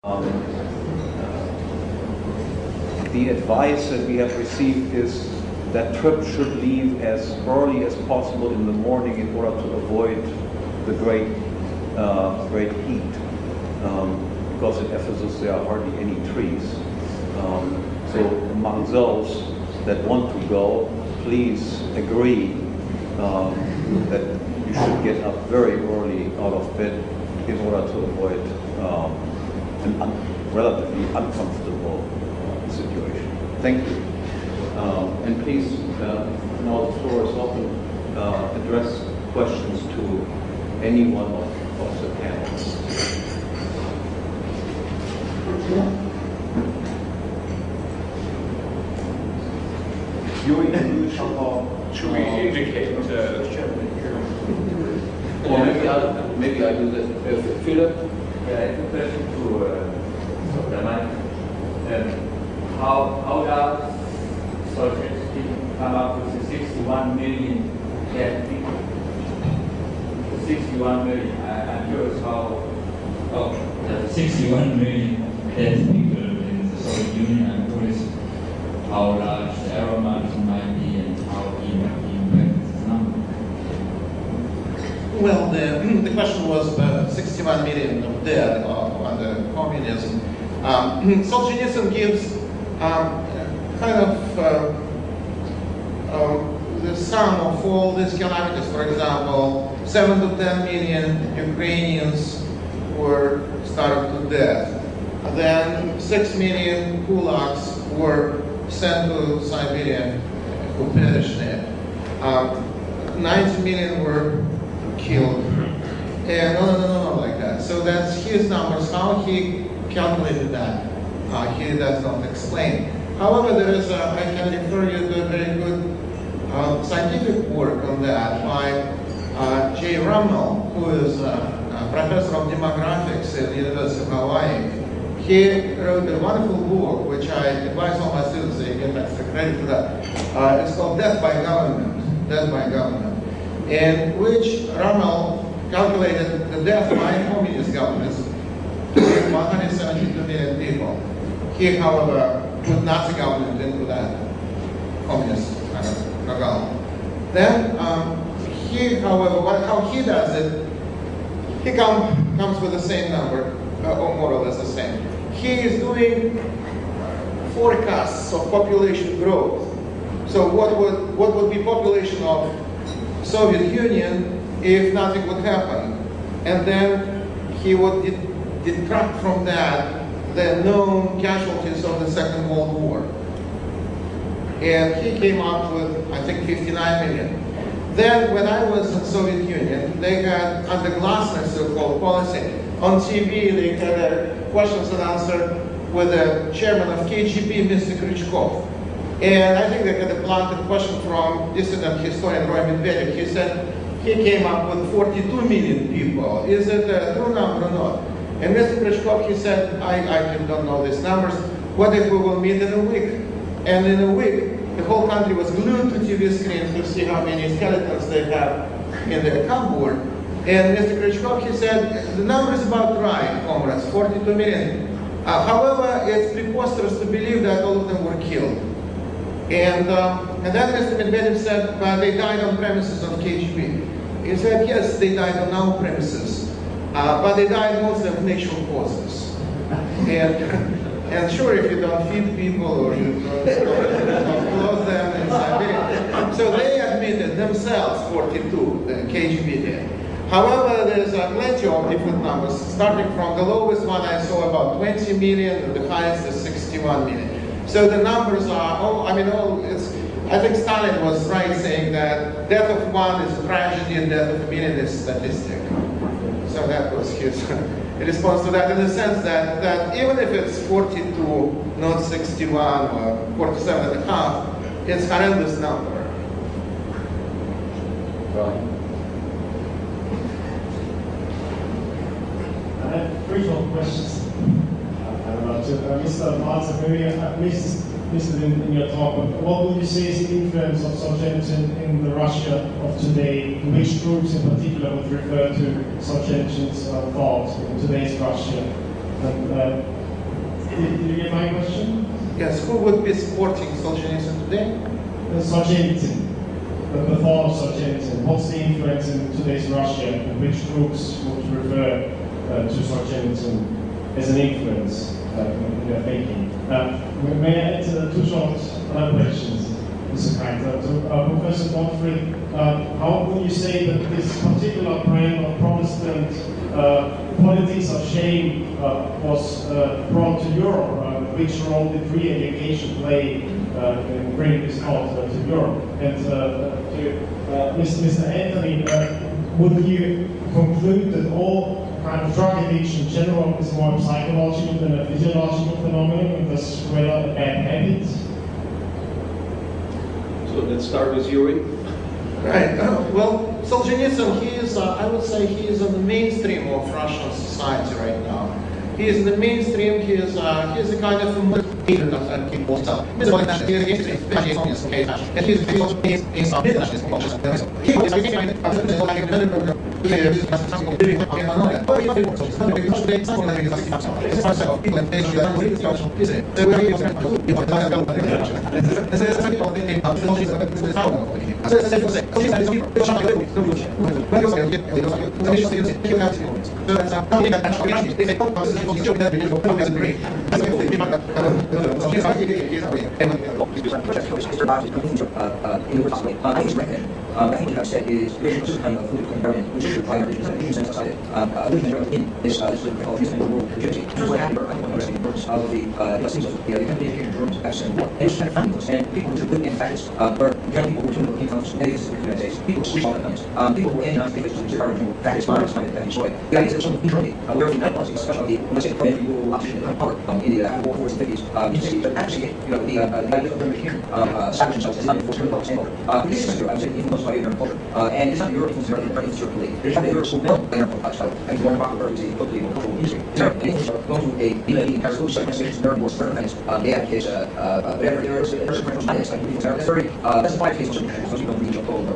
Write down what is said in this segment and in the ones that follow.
The advice that we have received is that troops should leave as early as possible in the morning in order to avoid the great heat. Because in Ephesus there are hardly any trees. So among those that want to go, please agree that you should get up very early out of bed in order to avoid an relatively uncomfortable situation. Thank you. And please, now the floor is open, address questions to any one of the panelists. Yuri, should we indicate or maybe I do this. Philip? Yeah, I have a question to Dr. Mann. How does socialist people come up with the 61 million dead people? The 61 million. I'm curious how. Oh, there's 61 million dead people in the Soviet Union. I'm curious how large the error margin might be and how he impacts this number. Well, the question was 61 million of dead under communism. Solzhenitsyn gives kind of the sum of all these calamities. For example, 7 to 10 million Ukrainians were starved to death. Then 6 million kulaks were sent to Siberia who perished there. 90 million were killed. And no, like that. So that's his numbers. How he calculated that, he does not explain. However, there is I can refer you to a very good scientific work on that by J. Rummel, who is a professor of demographics at the University of Hawaii. He wrote a wonderful book, which I advise all my students that you get extra credit for that. It's called Death by Government, Death by Government, in which Rummel calculated the death by communist governments with 172 million people. He, however, put Nazi government into that communist kind of program. Then he, however, how he does it, he comes with the same number, or more or less the same. He is doing forecasts of population growth. So what would be population of Soviet Union if nothing would happen? And then he would detract from that the known casualties of the Second World War. And he came up with, I think, 59 million. Then when I was in Soviet Union, they had, under glasnost, so-called policy, on TV they had a questions and answer with the chairman of KGB, Mr. Krychkov. And I think they had a planted question from dissident historian Roy Medvedev. He said he came up with 42 million people. Is it a true number or not? And Mr. Krychkov, he said, I don't know these numbers. What if we will meet in a week? And in a week, the whole country was glued to TV screens to see how many skeletons they have in their cupboard. And Mr. Krychkov, he said, the number is about right, comrades, 42 million. However, it's preposterous to believe that all of them were killed. And then Mr. Medvedev said, but they died on premises of KGB. He said, yes, they died on our premises, but they died mostly of natural causes. And sure, if you don't feed people or you don't clothe them in Siberia. So they admitted themselves 42, the KGB did. However, there's plenty of different numbers, starting from the lowest one I saw about 20 million, and the highest is 61 million. So the numbers are, I think Stalin was right saying that death of one is a tragedy and death of a million is statistic. So that was his response to that, in the sense that even if it's 42, not 61 or 47 and a half, it's a horrendous number. Right. I have three short questions. Mr. Maltsev, maybe I missed it in your talk, but what would you say is the influence of Solzhenitsyn in the Russia of today? Which groups in particular would refer to Solzhenitsyn's thought in today's Russia? Did you get my question? Yes, who would be supporting Solzhenitsyn today? Solzhenitsyn, the thought of Solzhenitsyn. What's the influence in today's Russia, and which groups would refer to Solzhenitsyn as an influence in their thinking? May I add two short questions, Mr. Kreider? Professor Gottfried, how would you say that this particular brand of Protestant politics of shame was brought to Europe? Which role did free education play in bringing this thought to Europe? And to Mr. Anthony, would you conclude that all kind of drug addiction in general is more psychological than a physiological phenomenon, and thus rather a bad habit? So let's start with Yuri. Right. Well, Solzhenitsyn, he is, I would say, he is in the mainstream of Russian society right now. He is in the mainstream. He is a kind of a leader of people. I think what I've said is there's a certain kind of political environment which should apply to religion society. Religion in this called Eastern world legitimacy. This is what happened. I want to understand the importance of the things of the education Germans back in the war. And it's kind of fabulous. And people who are good and fascists were generally people who were in conflict with the United States. People who switched on the guns. People who were in conflict with the fascist models that destroyed. The idea that someone in Germany, where the United States, especially the, let's say, the opposition to power in the war 40s and 50s, but actually, the idea of German here established themselves as not enforced German standard. This is true. I would say influenced by European culture. And it's not the European culture, there's not the European culture. I think one popular is a totally cultural industry. And English are going to a leading Paris organization, very more certain things. They advocate whatever there is a different minds. That's very, that's a five case of most people don't reach up over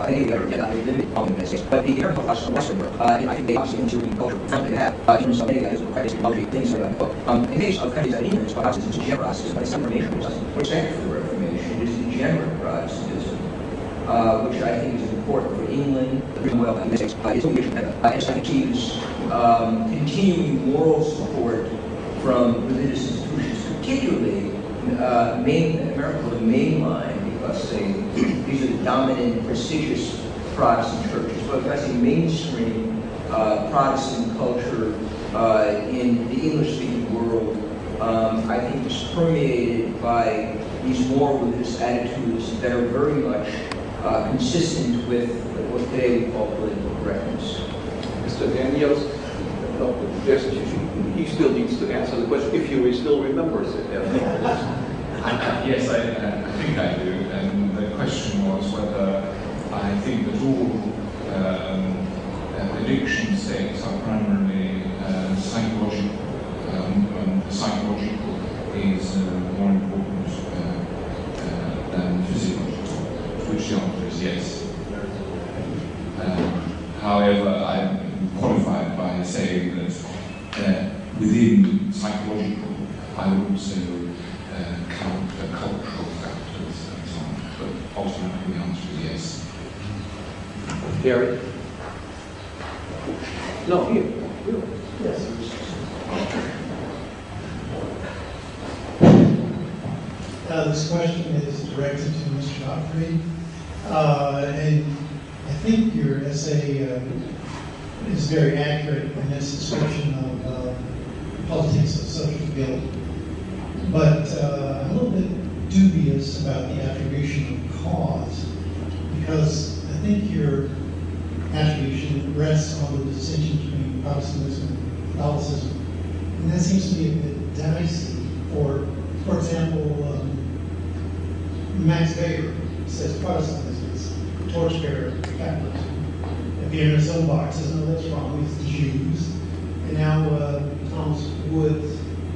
any of the other limited problem in the United States. But the American culture, Western Europe, and I think they obviously into the culture family they have, in terms of many guys with credit technology, things like that. In case of countries that are ignorant, perhaps it's generalized, but it's some Reformation, which after the Reformation is the general Protestantism. Which I think is important for England, the well, and it's achieves continuing moral support from religious institutions, particularly America, the mainline, because these are the dominant, prestigious Protestant churches. But if I say mainstream Protestant culture in the English-speaking world, I think is permeated by these moral religious attitudes that are very much consistent with what today we call political correctness. Mr. Daniels, he still needs to answer the question if he still remembers it. Yes, I think I do. And the question was whether I think that all addiction states are primarily psychological, and psychological is more important than physiological, which the answer is yes. However, I qualified by saying that within psychological, I would also count cultural factors and so on. But ultimately, the answer is yes. Gary? No, here. Yes. This question is directed to Mr. Gottfried. And I think your essay is very accurate in its description of politics of social guilt. But I'm a little bit dubious about the attribution of cause, because I think your attribution rests on the distinction between Protestantism and Catholicism. And that seems to be a bit dicey. For example, Max Weber says Protestantism is torchbearer capitalism. If you're in a soapbox, says no, that's wrong, it's the Jews. And now Thomas Wood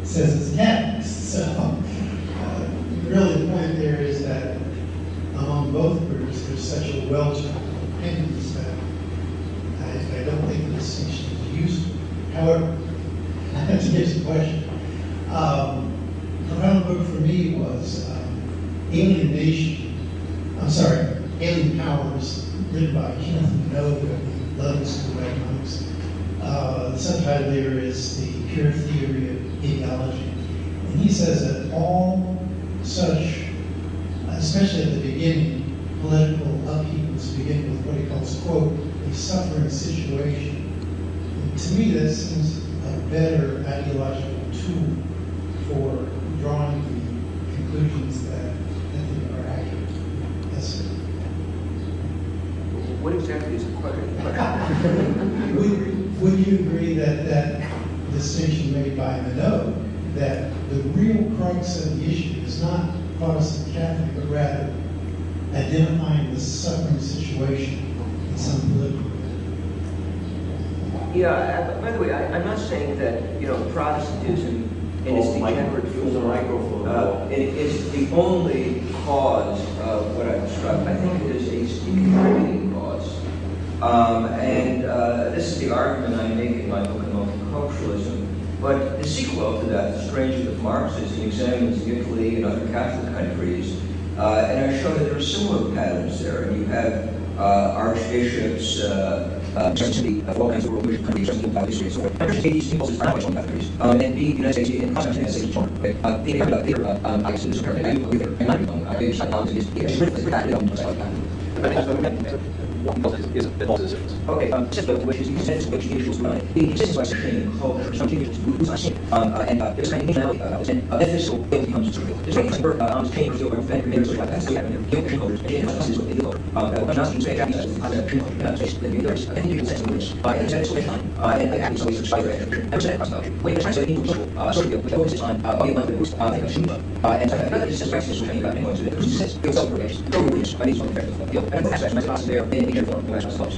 says it's Catholics. So really the point there is that among both groups there's such a welch of opinions that I don't think the distinction is useful. However, to get to the question. The final book for me was Alien Powers, written by Kenneth Minogue of the London School of Economics. The subtitle there is The Pure Theory of Ideology. And he says that all such, especially at the beginning, political upheavals begin with what he calls, quote, a suffering situation. And to me, that seems a better ideological tool for drawing the conclusions that they are accurate. Yes, sir. What exactly is the question? Would you agree that that distinction made by Minogue, that the real crux of the issue is not Protestant Catholic, but rather identifying the suffering situation in some political way? Yeah, by the way, I'm not saying that, Protestantism in its degenerate form is the only cause of what I described. I think it is a contributing cause. And this is the argument I make in my book on multiculturalism. But the sequel to that, The Stranger with Marxism, examines Italy and other Catholic countries, and I show that there are similar patterns there. And you have archbishops, essentially, of all kinds of world countries, these impulses are not on countries. And the United States, in Constantine, as a form, they I guess, is perfect. I agree with it. And I'm wrong. I just okay, which is the sense which individuals run. The existence of a culture, some individuals lose and there's kind of nationality, and this will becomes trivial. There's a number of changes over and that's the cultures, and this is what they do. I'm not saying that I think you can sense in which, and it's a time, and I have to always try to understand when you're trying to individual, sort of, with focus on, body language, and I think this is practice with anybody going to it. Because it says, you'll self-progress, progress, I need to be and that's actually my class there, and be careful, the national stuff,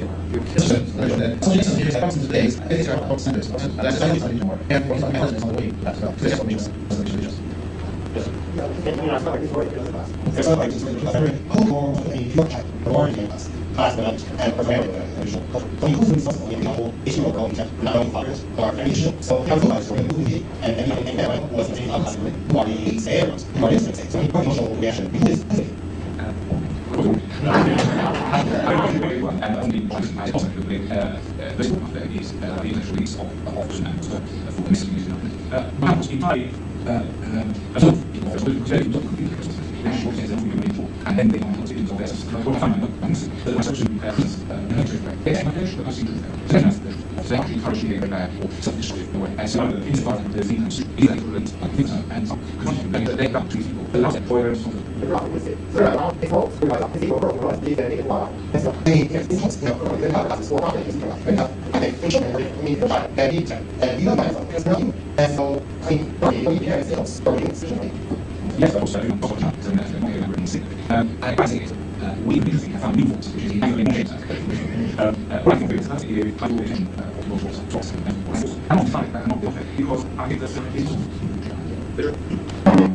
and only positively this book is the initial release of Hoppe and for missing New Zealand. But was entirely and then they are considered of this. What I find the question they actually encourage behavior or self-destructive way. And so insofar as the things equivalent and they back to people. The last employer yes, but also I think we basically have found new forms, which is the alienation. What I think is that's the ideological force. I'm not fine, I'm not perfect, because I think there's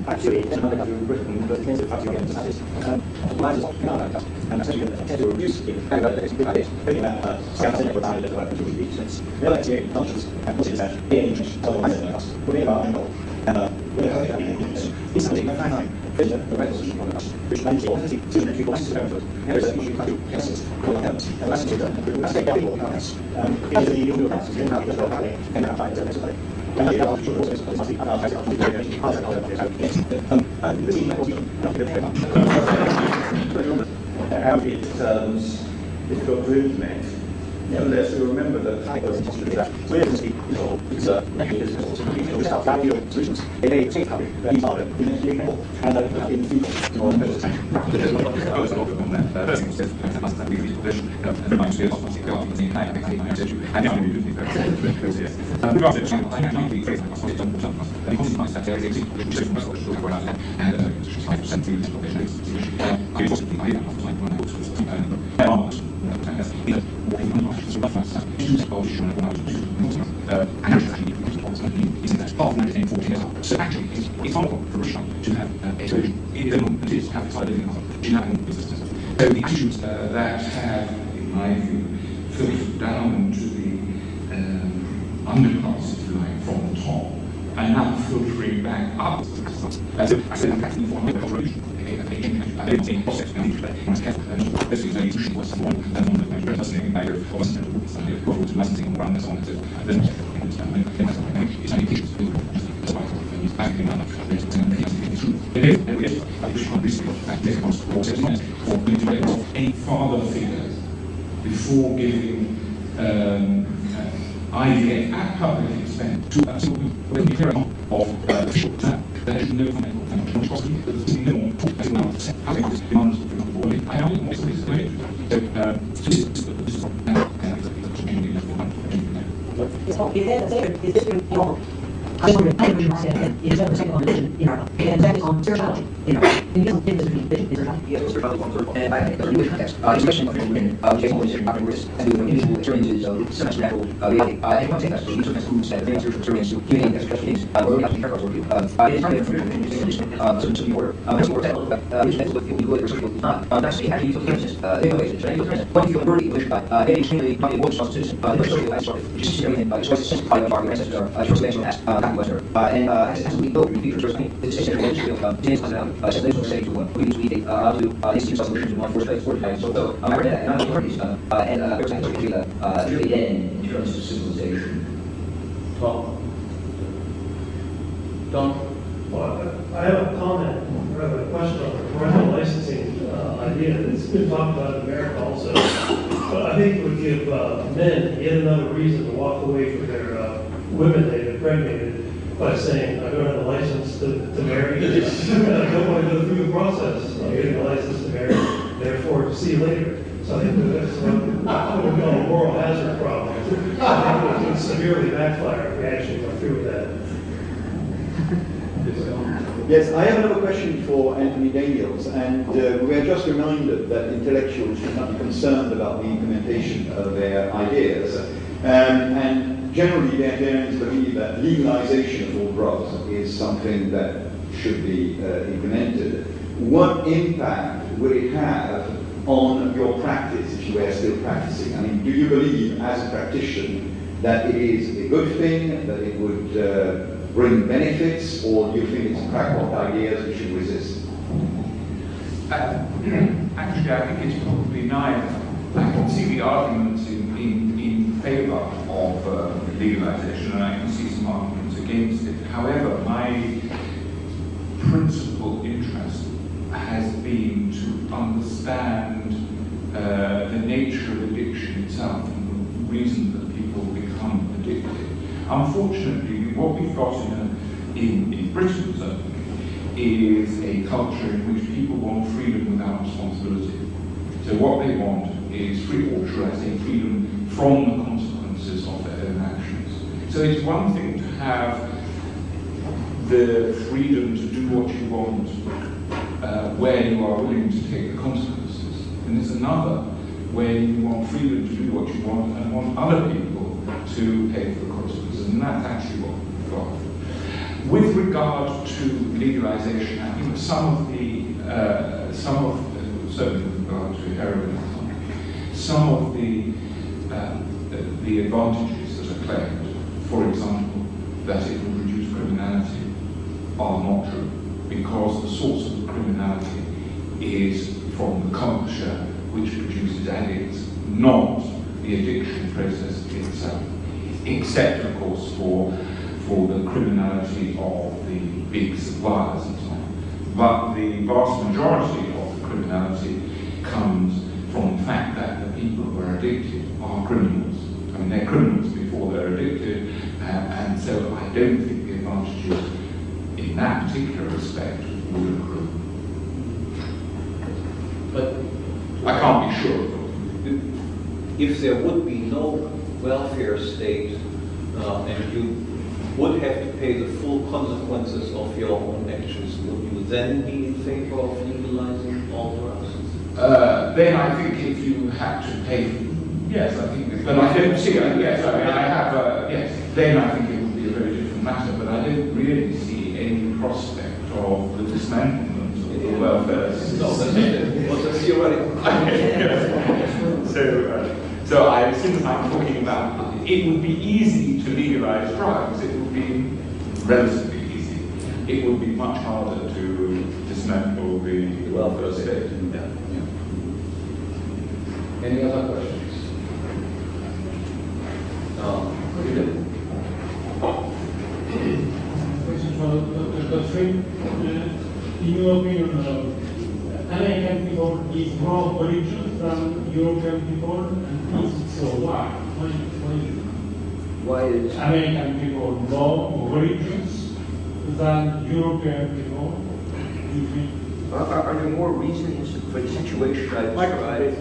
actually, it's another country in Britain, but it's actually against that. Mine is Canada, and especially the to abuse in Canada, it's a good idea. Thinking about scouting for time that work for 2 weeks. They're like the conscious and what's it that in so I think that's putting about and it's something I find vision the resolution on us, which means all the people to effort. There is a issue to cases, and that's to that's the people counts. Is the new counts in how the valley and how I don't know. And the other process is must be about how it got movement. Nevertheless, we remember that that people is a mechanism without value solutions. They take up these are and in the future there's a lot of on that. First thing says that we reach position and my skills of the art in kind of issue and the do think that because it's I think face like something because my set is which is most of the world and 5% to it was the idea of like when I was so actually, it's not for Russia to have a solution. It is outside of the existence. So the issues that have, in my view, filtered down to the underclass, if you like, from the top, and now filtering back up. So I said, I'm practically for my revolution. I don't see process now. I was careful. This is a issue was one listening by your licensing around this on. Then it's only pictures. Any father figure before giving IVF at public expense to a single parent of official term. There is no comment on possibly there's no demands from the board. I know this is great. So this is I just wondered, I agree with Marcia, that it is the second on religion in our and that is on spirituality in our and he doesn't think there's between religion and spirituality. Yes, spirituality on third. And I think there's a Jewish context. Expression of religion, which is always Dr. Morris, and the individual experiences of supernatural reality. And one thing that's the certain foods that very spiritual experience to humanity that's just things, or we have to be careful with you. It is trying to different so be order. That's more technical, which is what you would or something not. That's the actually utilitarianism. Anyways, it's trying to when you feel worthy, which any extremely probably world citizen, the social aspect, which is everything, expresses simplified of our ancestors are transformational as Western. And as we go in the future, first thing, this is essentially James comes out, says those who say to who needs to be to institute solutions in one force place, force place. So I read that, and I'm learning these, and there's actually really end in terms of civilization. Don? Well, I have a comment, or a question on the parental licensing idea. It's been talked about in America also. But I think it would give men yet another reason to walk away from their women they've impregnated by saying, I don't have a license to marry, and I don't want to go through the process of getting a license to marry, therefore, see you later. So I think that's what we call a moral hazard problem. I think it would severely backfire if we actually went through with that. Yes, I have another question for Anthony Daniels, and we are just reminded that intellectuals should not be concerned about the implementation of their ideas. And generally, the Hungarians believe that legalization of all drugs is something that should be implemented. What impact will it have on your practice if you are still practicing? I mean, do you believe, as a practitioner, that it is a good thing, that it would bring benefits, or do you think it's crackpot ideas we should resist? Actually, I think it's probably neither. I can see the arguments in favour of legalization, and I can see some arguments against it. However, my principal interest has been to understand the nature of addiction itself and the reason that people become addicted. Unfortunately, what we've got in Britain, certainly, is a culture in which people want freedom without responsibility. So what they want is freedom from the consequences of their own actions. So it's one thing to have the freedom to do what you want where you are willing to take the consequences. And it's another where you want freedom to do what you want and want other people to pay for the consequences. And that's actually what we've got. With regard to legalization, I think certainly with regard to heroin, some of the advantages that are claimed, for example, that it will reduce criminality, are not true, because the source of the criminality is from the culture which produces addicts, not the addiction process itself, except, of course, for the criminality of the big suppliers and so on. But the vast majority of the criminality comes from the fact that the people who are addicted are criminals. I mean, they're criminals before they're addicted, and so I don't think the advantages in that particular respect would accrue. But I can't be sure of it. If there would be no welfare state, and you would have to pay the full consequences of your own actions, would you then be in favor of legalizing all drugs? Then I think if you had to pay, yes, I think, but I don't see it, yes, I mean, I have, yes, then I think it would be a very different matter, but I don't really see any prospect of the dismantlement of the welfare system. No, that's theoretical. So since I'm talking about, it would be easy to legalize drugs, it would be relatively easy. It would be much harder to dismantle the welfare state. Any other questions? Question for Dr. Gottfried. In your opinion, American people is more religious than European people, and if so, why? Why is American people more religious than European people? Are there more reasons for the situation I described?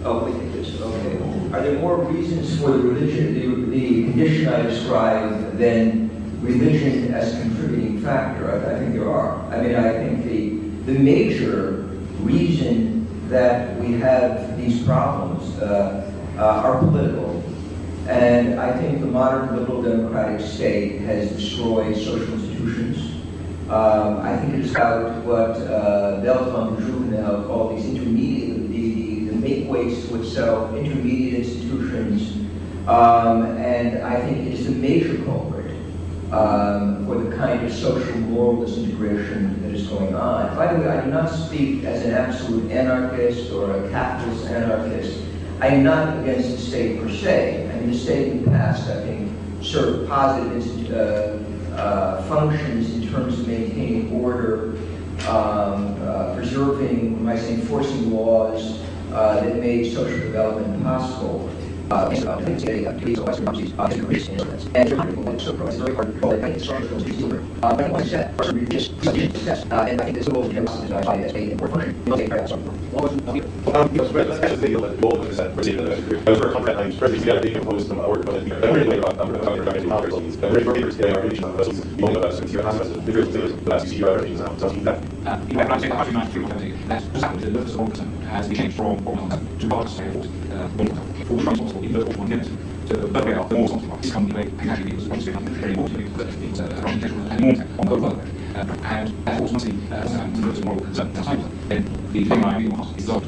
Oh, we think this. Okay. Are there more reasons for the religion, the condition I described, than religion as a contributing factor? I think there are. I mean, I think the major reason that we have these problems are political. And I think the modern liberal democratic state has destroyed social institutions. I think it is about what Weltman and Juvenal called these intermediate, the make-weights to itself, intermediate institutions. And I think it is a major culprit for the kind of social moral disintegration that is going on. By the way, I do not speak as an absolute anarchist or a capitalist anarchist. I am not against the state per se. I mean, the state in the past, I think, served positive functions in terms of maintaining order, preserving, when I say enforcing laws that made social development possible. And it's very hard to call it. I think strong but I want to set just and I think this will be as a important has changed from to even though one minute. So the better way out, the more something like this company can actually be responsible very important because it's Russian national and more on the world. And that also must be the moral concern outside. Then the thing I really want is that.